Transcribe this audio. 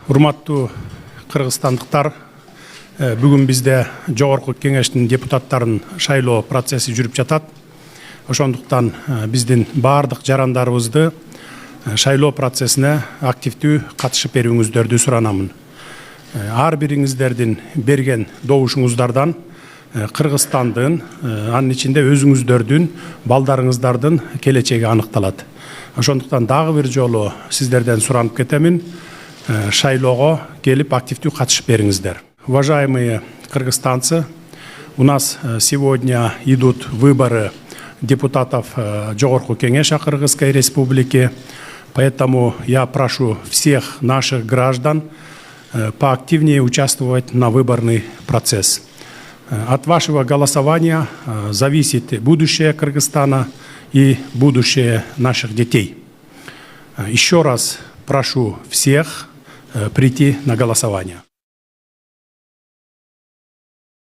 Урматтуу кыргызстандыктар, бүгүн бизде Жогорку Кеңештин депутаттарын шайлоо процесси жүрүп жатат. Ошондуктан биздин баардык жарандарыбызды шайлоо процессине активдүү катышып берүүңүздөрдү суранамын. Ар бириңиздердин берген добушуңуздардан Кыргызстандын, анын ичинде өзүңүздөрдүн, балдарыңыздардын келечеги аныкталат. Ошондуктан дагы бир жолу сиздерден суранып кетемин, шайлоого келип активдүү катышып бериңиздер. Уважаемые кыргызстанцы, у нас сегодня идут выборы депутатов Жогорку Кеңеша Кыргызской Республики, поэтому я прошу всех наших граждан поактивнее участвовать на выборный процесс. От вашего голосования зависит будущее Кыргызстана и будущее наших детей. Еще раз прошу всех прийти на голосование.